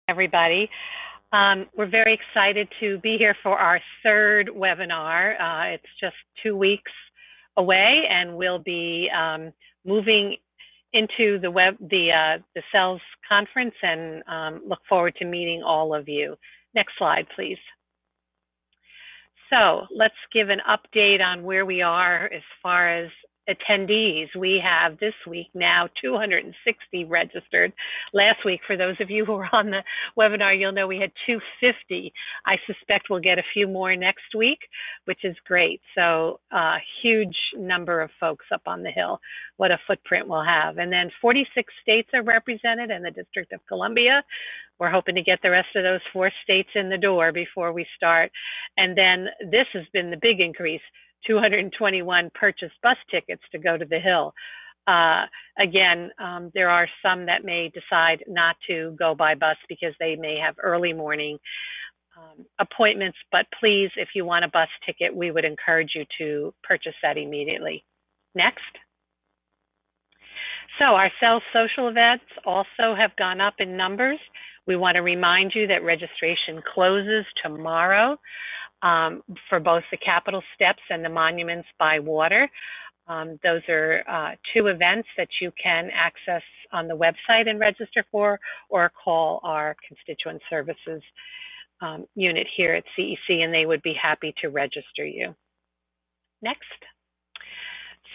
Everybody. We're very excited to be here for our third webinar. It's just 2 weeks away, and we'll be moving into the SELS conference, and look forward to meeting all of you. Next slide, please. So let's give an update on where we are as far as attendees. We have this week now 260 registered. Last week, for those of you who were on the webinar, you'll know we had 250. I suspect we'll get a few more next week, which is great. So a huge number of folks up on the Hill. What a footprint we'll have. And then 46 states are represented and the District of Columbia. We're hoping to get the rest of those 4 states in the door before we start. And then this has been the big increase. 221 purchased bus tickets to go to the Hill. Again, there are some that may decide not to go by bus because they may have early morning appointments, but please, if you want a bus ticket, we would encourage you to purchase that immediately. Next. So our SELS social events also have gone up in numbers. We want to remind you that registration closes tomorrow. For both the Capitol Steps and the Monuments by Water. Those are 2 events that you can access on the website and register for, or call our constituent services unit here at CEC, and they would be happy to register you. Next.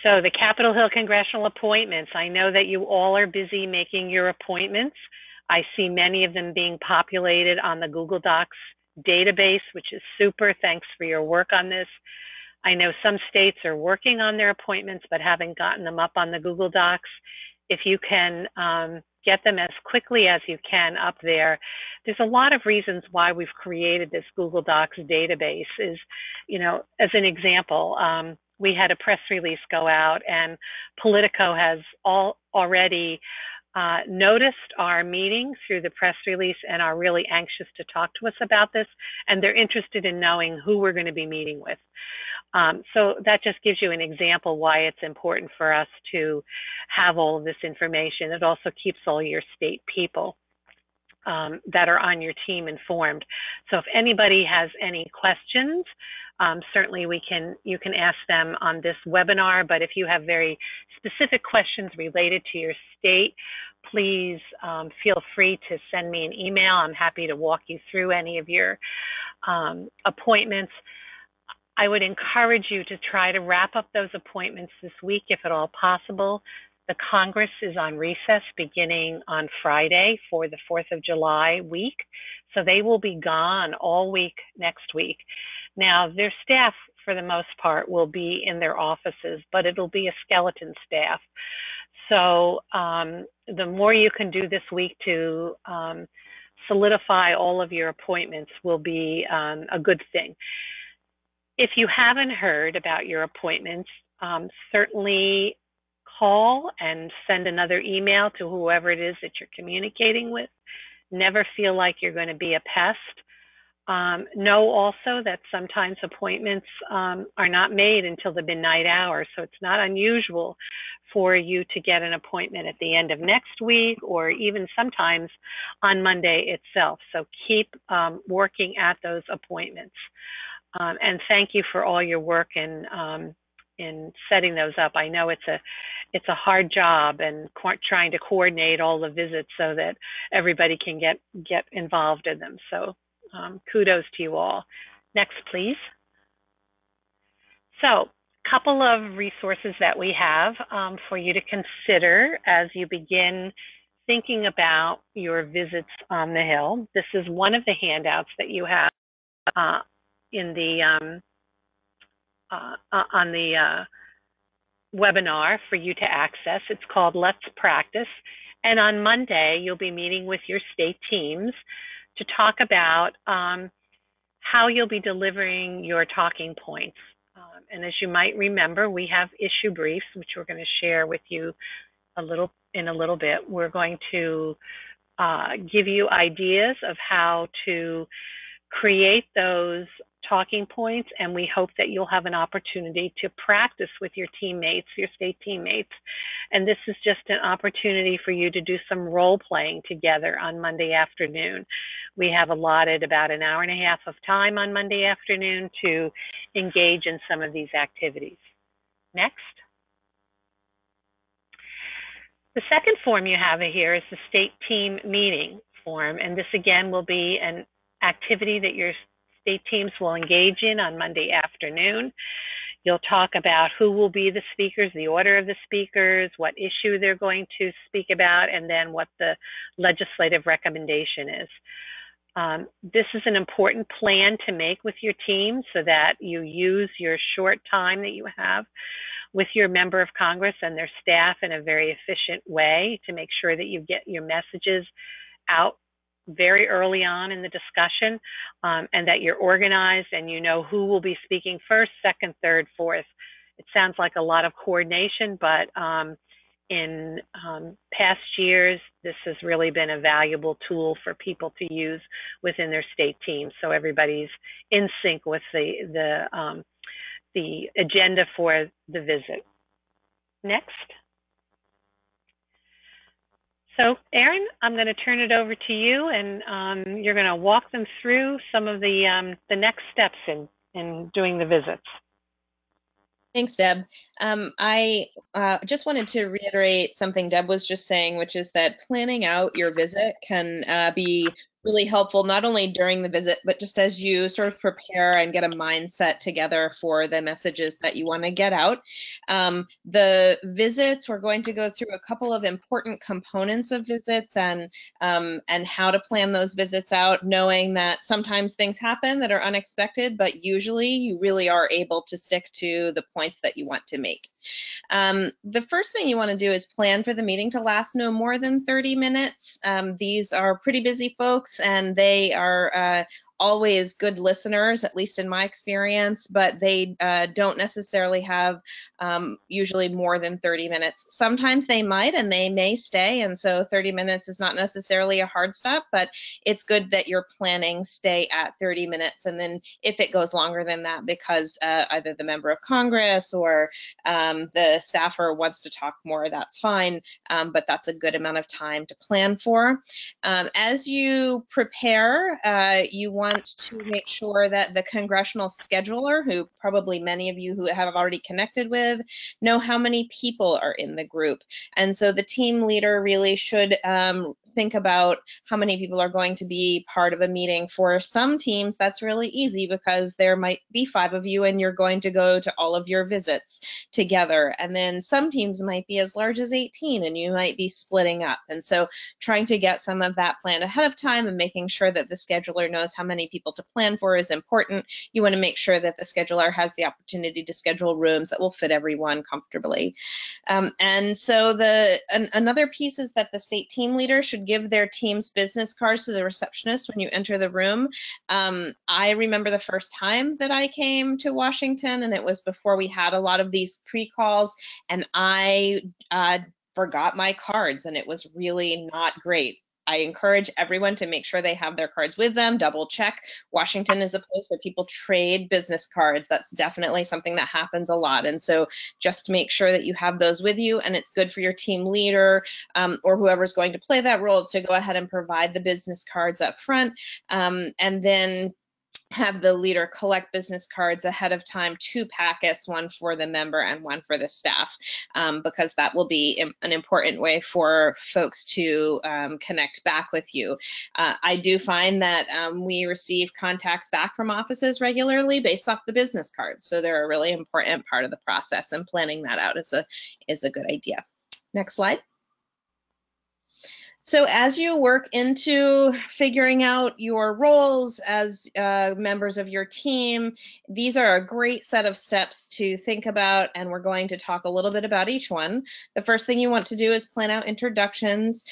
So the Capitol Hill Congressional appointments. I know that you all are busy making your appointments. I see many of them being populated on the Google Docs database, which is super. Thanks for your work on this. I know some states are working on their appointments but haven't gotten them up on the Google Docs. If you can get them as quickly as you can up there, there's a lot of reasons why we've created this Google Docs database. Is, you know, as an example, we had a press release go out, and Politico has already noticed our meeting through the press release and are really anxious to talk to us about this, and they're interested in knowing who we're going to be meeting with. So that just gives you an example why it's important for us to have all of this information. It also keeps all your state people that are on your team informed. So if anybody has any questions, certainly you can ask them on this webinar, but if you have very specific questions related to your state, please feel free to send me an email. I'm happy to walk you through any of your appointments. I would encourage you to try to wrap up those appointments this week if at all possible. The Congress is on recess beginning on Friday for the 4th of July week, so they will be gone all week next week. Now, their staff, for the most part, will be in their offices, but it'll be a skeleton staff. So the more you can do this week to solidify all of your appointments will be a good thing. If you haven't heard about your appointments, certainly call and send another email to whoever it is that you're communicating with. Never feel like you're going to be a pest. Know also that sometimes appointments are not made until the midnight hour, so it's not unusual for you to get an appointment at the end of next week or even sometimes on Monday itself. So keep working at those appointments. And thank you for all your work in setting those up. I know it's a hard job, and trying to coordinate all the visits so that everybody can get involved in them. So kudos to you all. Next, please. So a couple of resources that we have for you to consider as you begin thinking about your visits on the Hill. This is one of the handouts that you have in the on the webinar for you to access. It's called Let's Practice. And on Monday, you'll be meeting with your state teams to talk about how you'll be delivering your talking points. And as you might remember, we have issue briefs, which we're going to share with you in a little bit. We're going to give you ideas of how to create those talking points, and we hope that you'll have an opportunity to practice with your teammates, your state teammates. And this is just an opportunity for you to do some role playing together on Monday afternoon. We have allotted about an hour and a half of time on Monday afternoon to engage in some of these activities. Next. The second form you have here is the state team meeting form, and this again will be an activity that your state teams will engage in on Monday afternoon. You'll talk about who will be the speakers, the order of the speakers, what issue they're going to speak about, and then what the legislative recommendation is. This is an important plan to make with your team so that you use your short time that you have with your member of Congress and their staff in a very efficient way to make sure that you get your messages out very early on in the discussion, and that you're organized and you know who will be speaking first, second, third, fourth. It sounds like a lot of coordination, but in past years, this has really been a valuable tool for people to use within their state team, so everybody's in sync with the agenda for the visit. Next. So, Erin, I'm going to turn it over to you, and you're going to walk them through some of the next steps in doing the visits. Thanks, Deb. I just wanted to reiterate something Deb was just saying, which is that planning out your visit can be really helpful, not only during the visit, but just as you sort of prepare and get a mindset together for the messages that you want to get out. The visits, we're going to go through a couple of important components of visits and how to plan those visits out, knowing that sometimes things happen that are unexpected, but usually you really are able to stick to the points that you want to make. The first thing you want to do is plan for the meeting to last no more than 30 minutes. These are pretty busy folks, and they are always good listeners, at least in my experience, but they don't necessarily have usually more than 30 minutes. Sometimes they might, and they may stay, and so 30 minutes is not necessarily a hard stop, but it's good that you're planning stay at 30 minutes, and then if it goes longer than that because either the member of Congress or the staffer wants to talk more, that's fine, but that's a good amount of time to plan for. As you prepare, you want to make sure that the congressional scheduler, who probably many of you who have already connected with, know how many people are in the group. And so the team leader really should think about how many people are going to be part of a meeting. For some teams, that's really easy because there might be 5 of you and you're going to go to all of your visits together. And then some teams might be as large as 18 and you might be splitting up. And so trying to get some of that planned ahead of time and making sure that the scheduler knows how many people to plan for is important. You want to make sure that the scheduler has the opportunity to schedule rooms that will fit everyone comfortably. And so another piece is that the state team leader should give their team's business cards to the receptionist when you enter the room. I remember the first time that I came to Washington, and it was before we had a lot of these pre-calls, and I forgot my cards, and it was really not great. I encourage everyone to make sure they have their cards with them, double check. Washington is a place where people trade business cards. That's definitely something that happens a lot. And so just make sure that you have those with you, and it's good for your team leader or whoever's going to play that role to go ahead and provide the business cards up front. And then have the leader collect business cards ahead of time, 2 packets, one for the member and one for the staff, because that will be an important way for folks to connect back with you. I do find that we receive contacts back from offices regularly based off the business cards, so they're a really important part of the process, and planning that out is a good idea. Next slide. So as you work into figuring out your roles as members of your team, these are a great set of steps to think about, and we're going to talk a little bit about each one. The first thing you want to do is plan out introductions.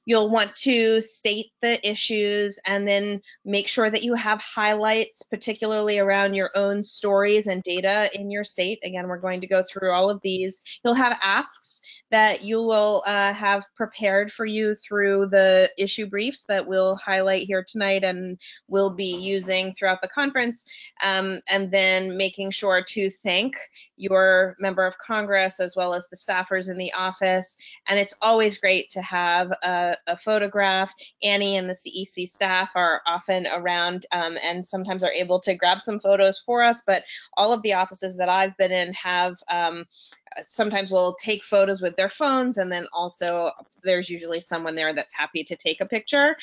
You'll want to state the issues and then make sure that you have highlights, particularly around your own stories and data in your state. Again, we're going to go through all of these. You'll have asks that you will have prepared for you through the issue briefs that we'll highlight here tonight and will be using throughout the conference, and then making sure to thank your member of Congress as well as the staffers in the office. And it's always great to have a photograph. Annie and the CEC staff are often around and sometimes are able to grab some photos for us, but all of the offices that I've been in have sometimes will take photos with their phones, and then also there's usually someone there that's happy to take a picture.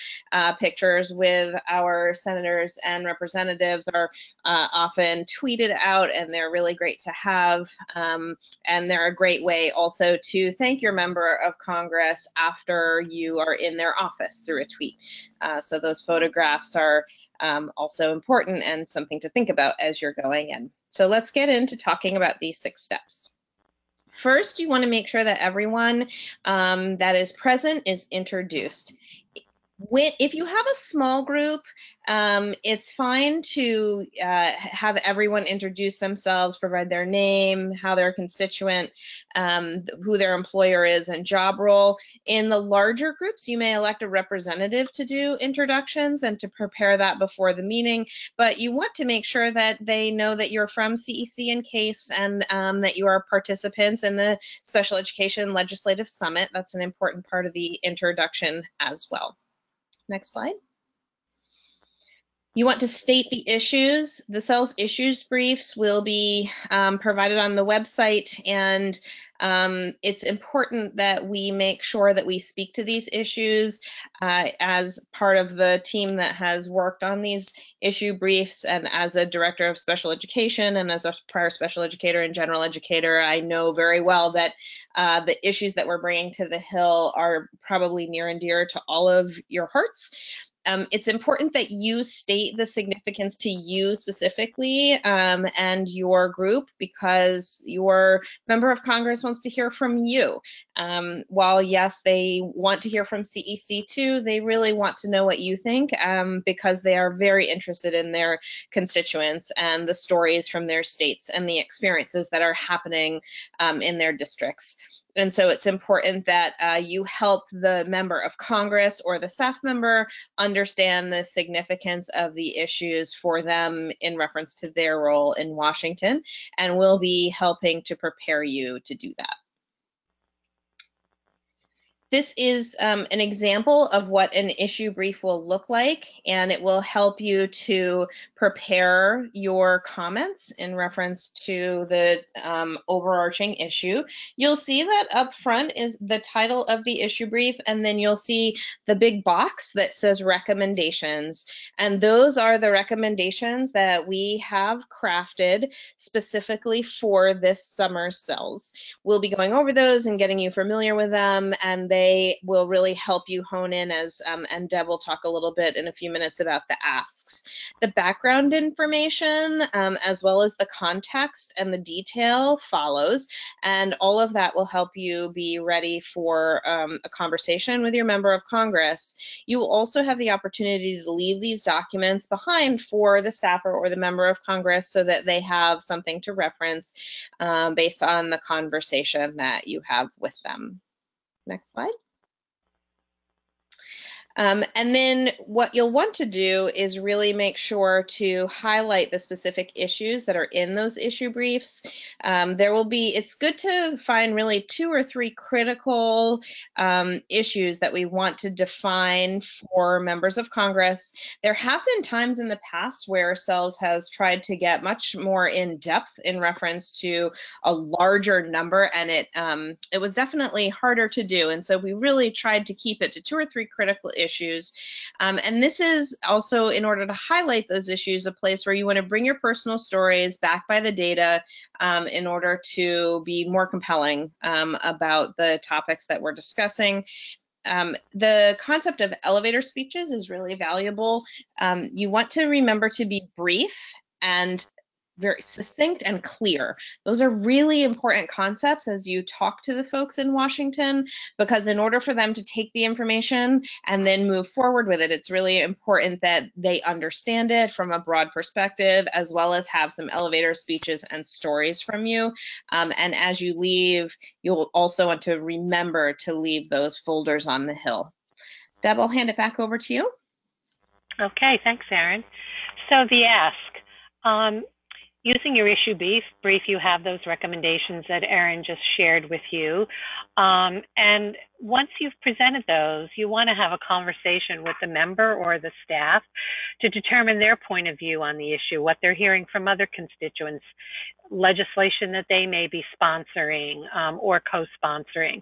Pictures with our senators and representatives are often tweeted out, and they're really great to have, and they're a great way also to thank your member of Congress after you are in their office through a tweet. So those photographs are also important and something to think about as you're going in. So let's get into talking about these 6 steps. First, you want to make sure that everyone that is present is introduced. If you have a small group, it's fine to have everyone introduce themselves, provide their name, how they're a constituent, who their employer is, and job role. In the larger groups, you may elect a representative to do introductions and to prepare that before the meeting, but you want to make sure that they know that you're from CEC in case, and that you are participants in the Special Education Legislative Summit. That's an important part of the introduction as well. Next slide. You want to state the issues. The SELS issues briefs will be provided on the website, and it's important that we make sure that we speak to these issues as part of the team that has worked on these issue briefs, and as a director of special education and as a prior special educator and general educator, I know very well that the issues that we're bringing to the Hill are probably near and dear to all of your hearts. It's important that you state the significance to you specifically and your group, because your member of Congress wants to hear from you. While yes, they want to hear from CEC too, they really want to know what you think because they are very interested in their constituents and the stories from their states and the experiences that are happening in their districts. And so it's important that you help the member of Congress or the staff member understand the significance of the issues for them in reference to their role in Washington, and we'll be helping to prepare you to do that. This is an example of what an issue brief will look like, and it will help you to prepare your comments in reference to the overarching issue. You'll see that up front is the title of the issue brief, and then you'll see the big box that says recommendations. And those are the recommendations that we have crafted specifically for this summer's SELS. We'll be going over those and getting you familiar with them, and they will really help you hone in and Deb will talk a little bit in a few minutes about the asks. The background information, as well as the context and the detail follows, and all of that will help you be ready for a conversation with your member of Congress. You will also have the opportunity to leave these documents behind for the staffer or the member of Congress so that they have something to reference based on the conversation that you have with them. Next slide. And then what you'll want to do is really make sure to highlight the specific issues that are in those issue briefs. It's good to find really 2 or 3 critical issues that we want to define for members of Congress. There have been times in the past where SELS has tried to get much more in depth in reference to a larger number, and it was definitely harder to do. And so we really tried to keep it to 2 or 3 critical issues. And this is also, in order to highlight those issues, a place where you want to bring your personal stories backed by the data in order to be more compelling about the topics that we're discussing. The concept of elevator speeches is really valuable. You want to remember to be brief and very succinct and clear. Those are really important concepts as you talk to the folks in Washington, because in order for them to take the information and then move forward with it, it's really important that they understand it from a broad perspective, as well as have some elevator speeches and stories from you. And as you leave, you'll also want to remember to leave those folders on the Hill. Deb, I'll hand it back over to you. Okay, thanks, Erin. So the ask. Using your issue brief, you have those recommendations that Erin just shared with you. And once you've presented those, you want to have a conversation with the member or the staff to determine their point of view on the issue, what they're hearing from other constituents, legislation that they may be sponsoring or co-sponsoring.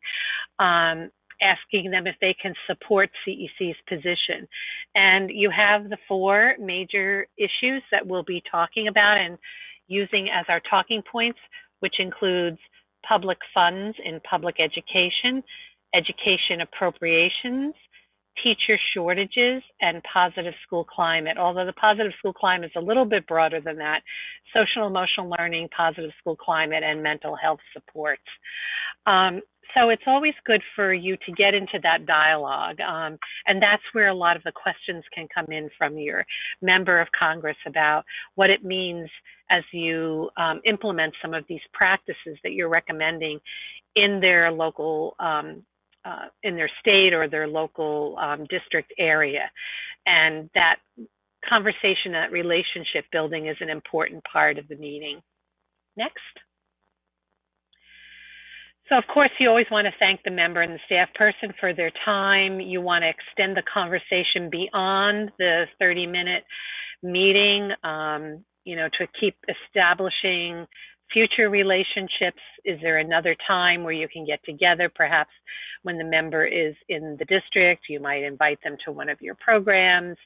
Asking them if they can support CEC's position. And you have the 4 major issues that we'll be talking about and using as our talking points, which includes public funds in public education, education appropriations, teacher shortages, and positive school climate. Although the positive school climate is a little bit broader than that, social emotional learning, positive school climate, and mental health supports. So it's always good for you to get into that dialogue. And that's where a lot of the questions can come in from your member of Congress about what it means as you implement some of these practices that you're recommending in their local, in their state or their local district area. And that conversation, that relationship building is an important part of the meeting. Next. So, of course, you always want to thank the member and the staff person for their time. You want to extend the conversation beyond the 30-minute meeting, to keep establishing future relationships. Is there another time where you can get together? Perhaps when the member is in the district, you might invite them to one of your programs,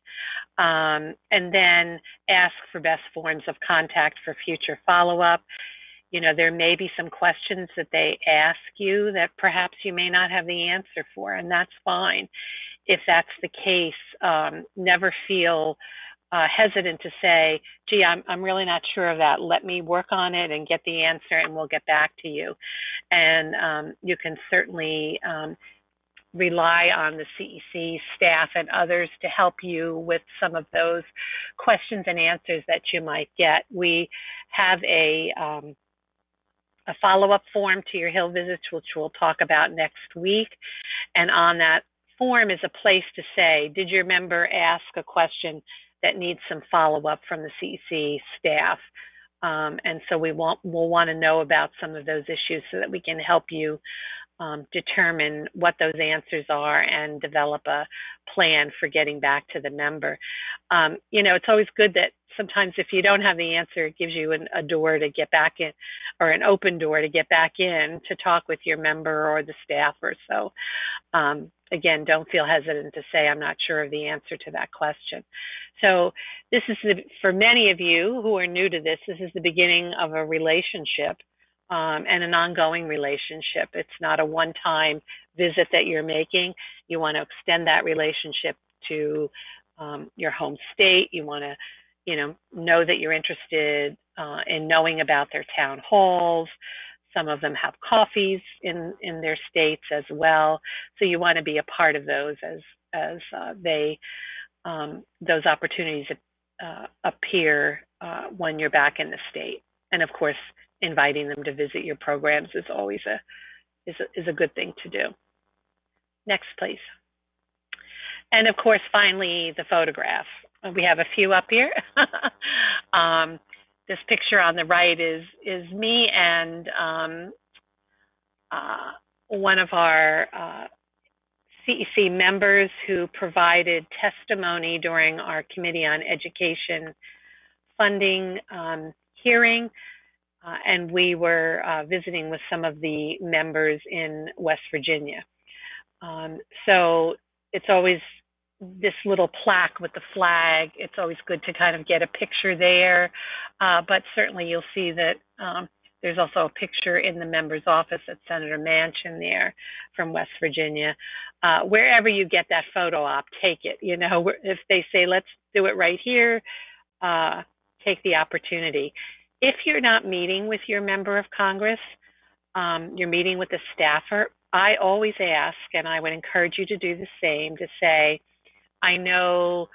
and then ask for best forms of contact for future follow-up. There may be some questions that they ask you that perhaps you may not have the answer for, and that's fine. If that's the case, never feel hesitant to say, gee, I'm really not sure of that. Let me work on it and get the answer, and we'll get back to you. And you can certainly rely on the CEC staff and others to help you with some of those questions and answers that you might get. We have a follow-up form to your Hill visits, which we'll talk about next week. And on that form is a place to say, did your member ask a question that needs some follow-up from the CEC staff? And so we'll want to know about some of those issues so that we can help you determine what those answers are and develop a plan for getting back to the member. It's always good that sometimes if you don't have the answer, it gives you a door to get back in, or an open door to get back in to talk with your member or the staff or so. Again, don't feel hesitant to say, I'm not sure of the answer to that question. So this is, for many of you who are new to this is the beginning of a relationship and an ongoing relationship. It's not a one-time visit that you're making. You want to extend that relationship to your home state. You want to know that you're interested in knowing about their town halls. Some of them have coffees in their states as well. So you want to be a part of those as those opportunities appear when you're back in the state. And of course, inviting them to visit your programs is always a good thing to do. Next, please. And of course, finally, the photograph. We have a few up here. This picture on the right is me and one of our CEC members who provided testimony during our Committee on Education funding hearing. And we were visiting with some of the members in West Virginia. So it's always this little plaque with the flag. It's always good to kind of get a picture there. But certainly you'll see that there's also a picture in the member's office at Senator Manchin there from West Virginia. Wherever you get that photo op, take it. If they say, let's do it right here, take the opportunity. If you're not meeting with your member of Congress, you're meeting with a staffer, I always ask, and I would encourage you to do the same, to say, I know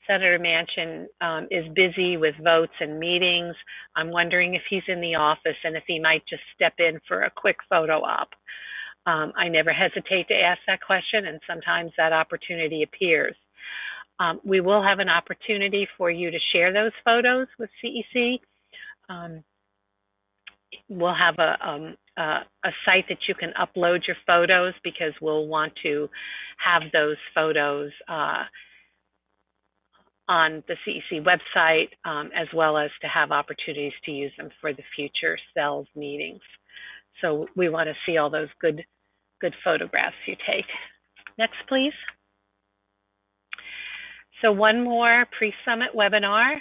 Senator Manchin is busy with votes and meetings. I'm wondering if he's in the office and if he might just step in for a quick photo op. I never hesitate to ask that question, and sometimes that opportunity appears. We will have an opportunity for you to share those photos with CEC. We'll have a site that you can upload your photos, because we'll want to have those photos on the CEC website, as well as to have opportunities to use them for the future SELS meetings. So we want to see all those good photographs you take. Next, please. So one more pre-summit webinar,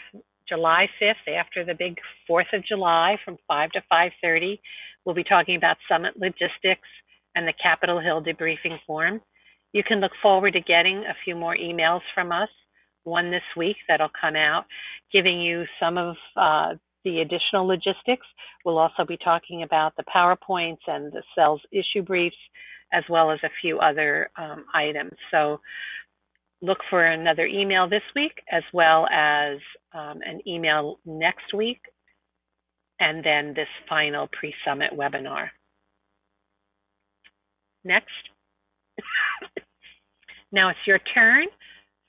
July 5th, after the big 4th of July from 5 to 5:30. We'll be talking about summit logistics and the Capitol Hill debriefing forum. You can look forward to getting a few more emails from us, one this week that'll come out, giving you some of the additional logistics. We'll also be talking about the PowerPoints and the SELS issue briefs, as well as a few other items. So look for another email this week, as well as an email next week, and then this final pre-summit webinar. Next. Now it's your turn.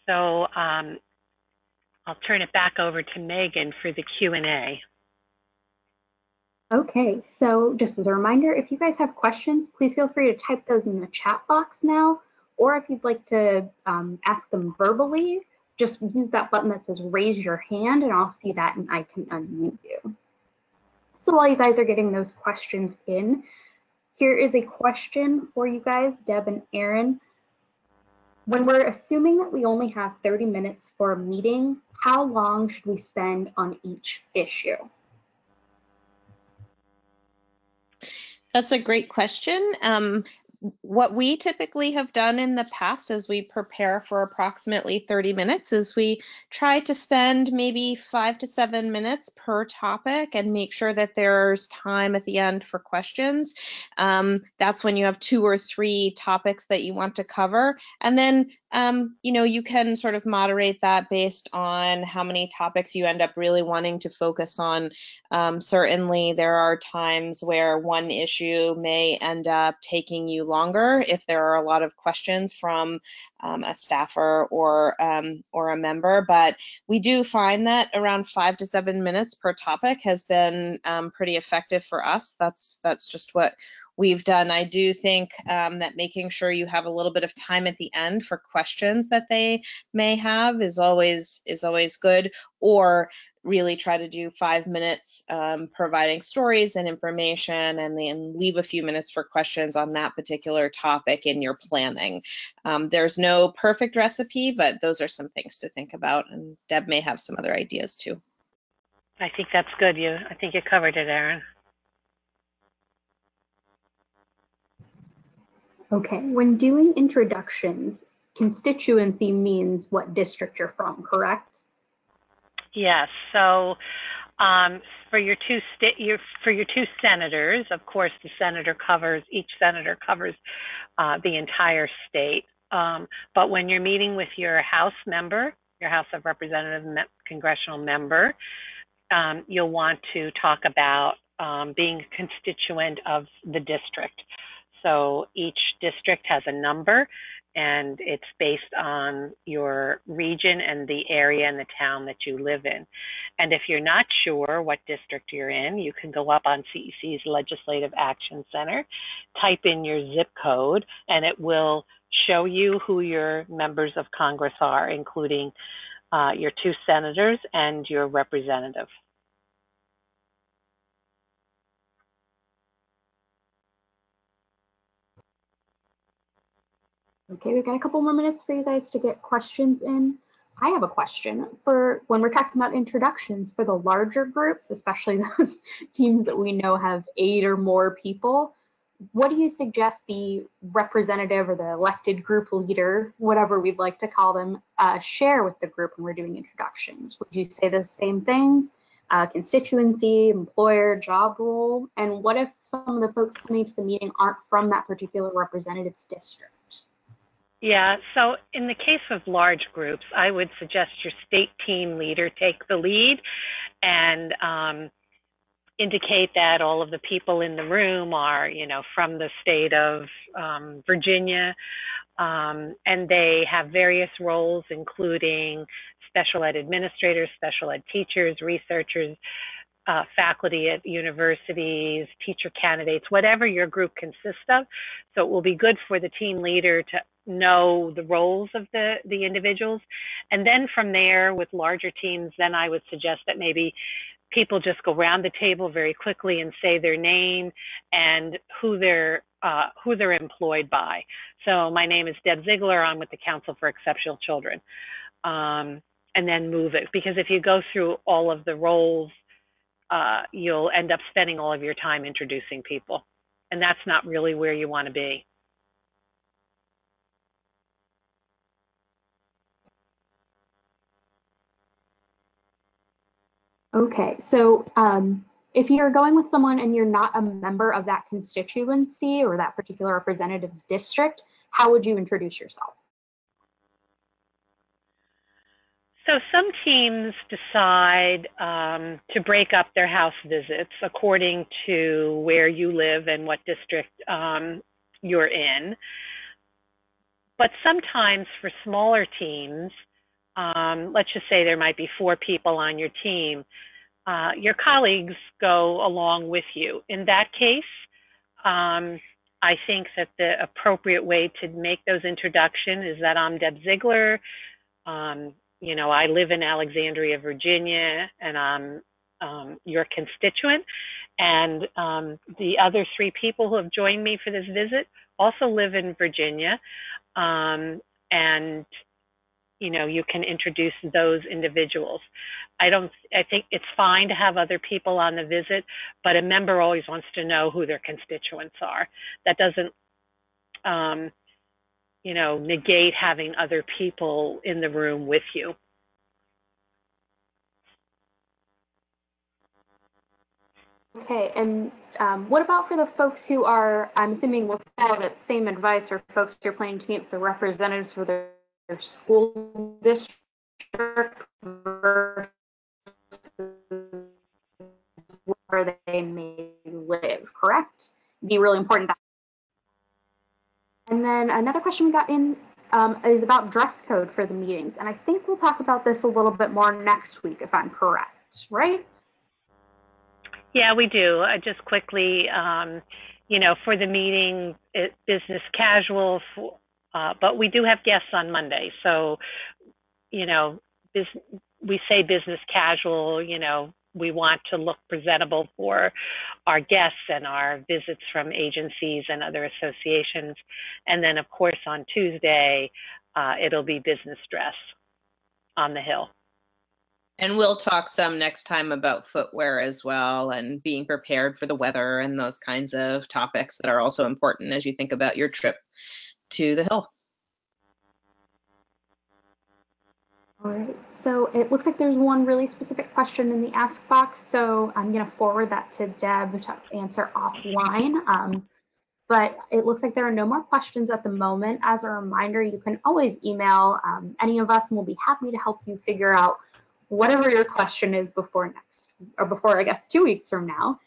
So I'll turn it back over to Megan for the Q&A. Okay, so just as a reminder, if you guys have questions, please feel free to type those in the chat box now, or if you'd like to ask them verbally, just use that button that says raise your hand, and I'll see that and I can unmute you. So while you guys are getting those questions in, here is a question for you guys, Deb and Aaron. When we're assuming that we only have 30 minutes for a meeting, how long should we spend on each issue? That's a great question. What we typically have done in the past as we prepare for approximately 30 minutes is we try to spend maybe 5 to 7 minutes per topic and make sure that there's time at the end for questions. That's when you have 2 or 3 topics that you want to cover. And then, you can sort of moderate that based on how many topics you end up really wanting to focus on. Certainly, there are times where one issue may end up taking you longer if there are a lot of questions from a staffer or a member, but we do find that around 5 to 7 minutes per topic has been pretty effective for us. That's just what we've done. I do think that making sure you have a little bit of time at the end for questions that they may have is always good, or really try to do 5 minutes providing stories and information, and then leave a few minutes for questions on that particular topic in your planning. There's no perfect recipe, but those are some things to think about, and Deb may have some other ideas too. I think that's good. I think you covered it, Aaron. Okay, when doing introductions, constituency means what district you're from, correct? Yes. So for your two senators, of course, each senator covers the entire state. But when you're meeting with your House member, your House of Representatives congressional member, you'll want to talk about being a constituent of the district. So each district has a number, and it's based on your region and the area and the town that you live in. And if you're not sure what district you're in, you can go up on CEC's Legislative Action Center, type in your zip code, and it will show you who your members of Congress are, including your 2 senators and your representative. Okay, we've got a couple more minutes for you guys to get questions in. I have a question for when we're talking about introductions for the larger groups, especially those teams that we know have 8 or more people. What do you suggest the representative or the elected group leader, whatever we'd like to call them, share with the group when we're doing introductions? Would you say the same things? constituency, employer, job role? And what if some of the folks coming to the meeting aren't from that particular representative's district? Yeah, so in the case of large groups, I would suggest your state team leader take the lead and indicate that all of the people in the room are, from the state of Virginia, and they have various roles, including special ed administrators, special ed teachers, researchers, faculty at universities, teacher candidates, whatever your group consists of. So it will be good for the team leader to know the roles of the individuals. And then from there, with larger teams, then I would suggest that maybe people just go around the table very quickly and say their name and who they're employed by. So my name is Deb Ziegler. I'm with the Council for Exceptional Children. And then move it, because if you go through all of the roles, you'll end up spending all of your time introducing people. And that's not really where you want to be. Okay, so if you're going with someone and you're not a member of that constituency or that particular representative's district, how would you introduce yourself? So some teams decide to break up their house visits according to where you live and what district you're in. But sometimes for smaller teams, let's just say there might be 4 people on your team, your colleagues go along with you. In that case, I think that the appropriate way to make those introductions is that I'm Deb Ziegler. I live in Alexandria, Virginia, and I'm your constituent. And the other 3 people who have joined me for this visit also live in Virginia. And you can introduce those individuals. I think it's fine to have other people on the visit, but a member always wants to know who their constituents are. That doesn't, negate having other people in the room with you. Okay, and what about for the folks who are, I'm assuming we'll follow that same advice, for folks who are planning to meet with the representatives for their school district versus where they may live, correct? It'd be really important. And then another question we got in is about dress code for the meetings. And I think we'll talk about this a little bit more next week, if I'm correct, right? Yeah, we do. Just quickly, for the meeting, business casual, but we do have guests on Monday. So, we say business casual, we want to look presentable for our guests and our visits from agencies and other associations. And then, of course, on Tuesday, it'll be business dress on the Hill. And we'll talk some next time about footwear as well, and being prepared for the weather and those kinds of topics that are also important as you think about your trip to the Hill. All right, so it looks like there's one really specific question in the ask box, so I'm going to forward that to Deb to answer offline. But it looks like there are no more questions at the moment. As a reminder, you can always email any of us, and we'll be happy to help you figure out whatever your question is before 2 weeks from now.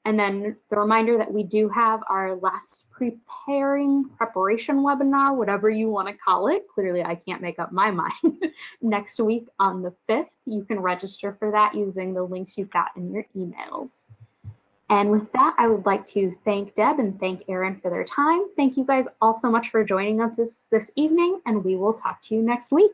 And then the reminder that we do have our last preparation webinar, whatever you want to call it. Clearly, I can't make up my mind. Next week on the 5th, you can register for that using the links you've got in your emails. And with that, I would like to thank Deb and thank Erin for their time. Thank you guys all so much for joining us this evening, and we will talk to you next week.